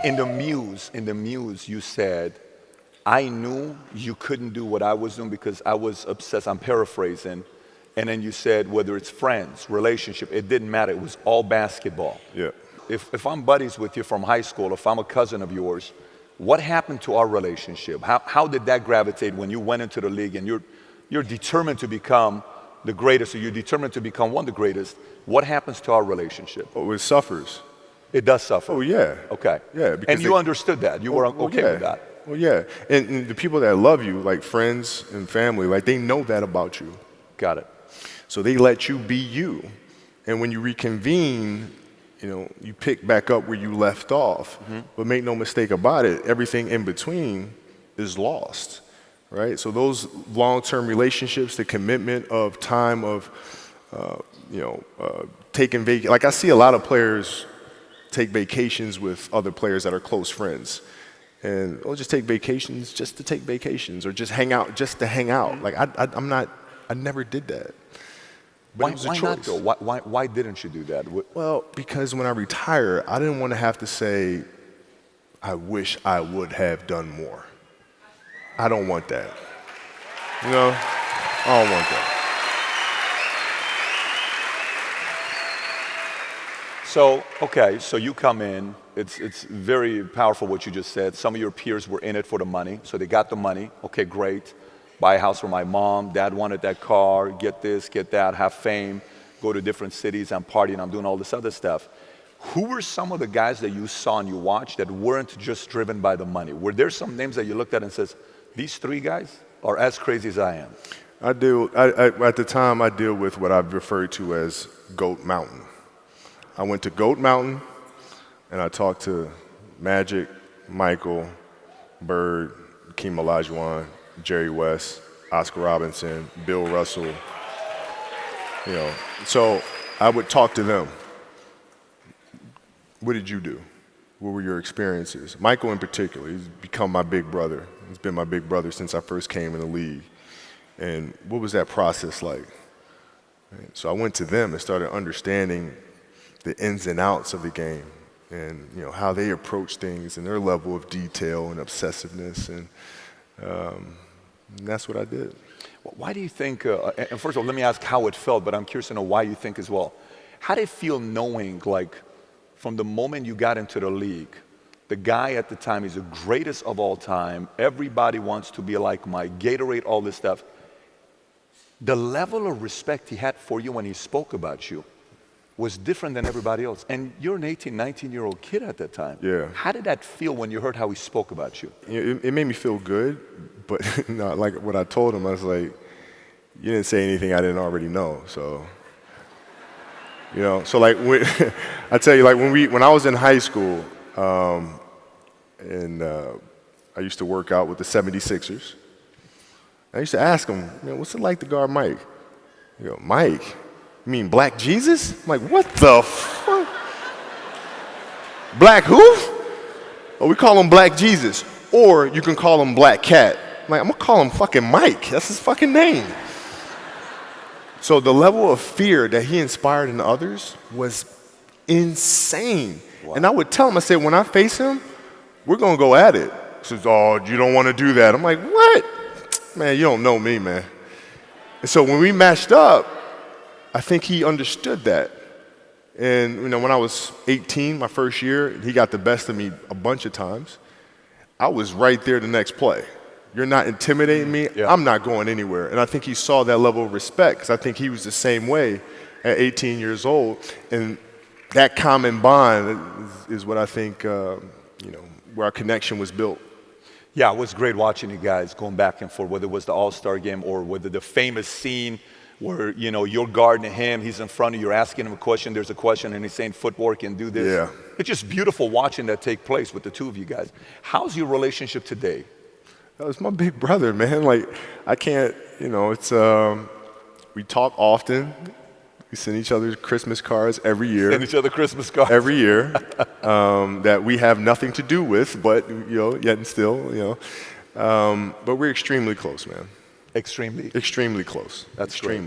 in the muse, you said, I knew you couldn't do what I was doing because I was obsessed. I'm paraphrasing. And then you said, whether it's friends, relationship, it didn't matter. It was all basketball. Yeah. If I'm buddies with you from high school, if I'm a cousin of yours, what happened to our relationship? How did that gravitate when you went into the league and you're determined to become the greatest, or you're determined to become one of the greatest? What happens to our relationship? Oh, it suffers. It does suffer. Oh, yeah. Okay. Yeah. And you understood that. You were okay yeah. with that. Well, yeah. And the people that love you, like friends and family, like they know that about you. Got it. So they let you be you. And when you reconvene, you pick back up where you left off. Mm-hmm. But make no mistake about it, everything in between is lost, right? So those long-term relationships, the commitment of time of, taking vacation. Like I see a lot of players take vacations with other players that are close friends. And they'll just take vacations just to take vacations, or just hang out just to hang out. Like I never did that. But it was a choice. Not though? Why didn't you do that? Well, because when I retire, I didn't want to have to say, I wish I would have done more. I don't want that. I don't want that. So, okay, so you come in, it's very powerful what you just said. Some of your peers were in it for the money, so they got the money. Okay, great. Buy a house for my mom, dad wanted that car, get this, get that, have fame, go to different cities, I'm partying, I'm doing all this other stuff. Who were some of the guys that you saw and you watched that weren't just driven by the money? Were there some names that you looked at and says, these three guys are as crazy as I am? At the time, I deal with what I've referred to as Goat Mountain. I went to Goat Mountain and I talked to Magic, Michael, Bird, Hakeem Olajuwon, Jerry West, Oscar Robinson, Bill Russell. So I would talk to them. What did you do? What were your experiences? Michael in particular, he's become my big brother. He's been my big brother since I first came in the league. And what was that process like? Right? So I went to them and started understanding the ins and outs of the game, and how they approach things and their level of detail and obsessiveness, and that's what I did. Why do you think, and first of all, let me ask how it felt, but I'm curious to know why you think as well. How did it feel knowing, like, from the moment you got into the league, the guy at the time is the greatest of all time, everybody wants to be like Mike, Gatorade, all this stuff. The level of respect he had for you when he spoke about you was different than everybody else. And you're an 18, 19-year-old kid at that time. Yeah. How did that feel when you heard how he spoke about you? It made me feel good, but like what I told him, I was like, you didn't say anything I didn't already know. So, so like, I tell you, like when I was in high school, and I used to work out with the 76ers, I used to ask him, what's it like to guard Mike? Mike? You mean Black Jesus? I'm like, what the fuck? Black who? Oh, we call him Black Jesus. Or you can call him Black Cat. I'm like, I'm gonna call him fucking Mike. That's his fucking name. So the level of fear that he inspired in others was insane. Wow. And I would tell him, I said, when I face him, we're gonna go at it. He says, oh, you don't wanna do that. I'm like, what? Man, you don't know me, man. And so when we matched up, I think he understood that. And when I was 18, my first year, he got the best of me a bunch of times. I was right there the next play. You're not intimidating me, yeah. I'm not going anywhere. And I think he saw that level of respect, because I think he was the same way at 18 years old. And that common bond is what I think, where our connection was built. Yeah, it was great watching you guys going back and forth, whether it was the All-Star game or whether the famous scene where, you're guarding him, he's in front of you, you're asking him a question, there's a question, and he's saying footwork and do this. Yeah. It's just beautiful watching that take place with the two of you guys. How's your relationship today? It's my big brother, man. Like, I can't, it's, we talk often. We send each other Christmas cards every year. Send each other Christmas cards. Every year, that we have nothing to do with, but, yet and still, but we're extremely close, man. Extremely? Extremely close. That's extremely. Great.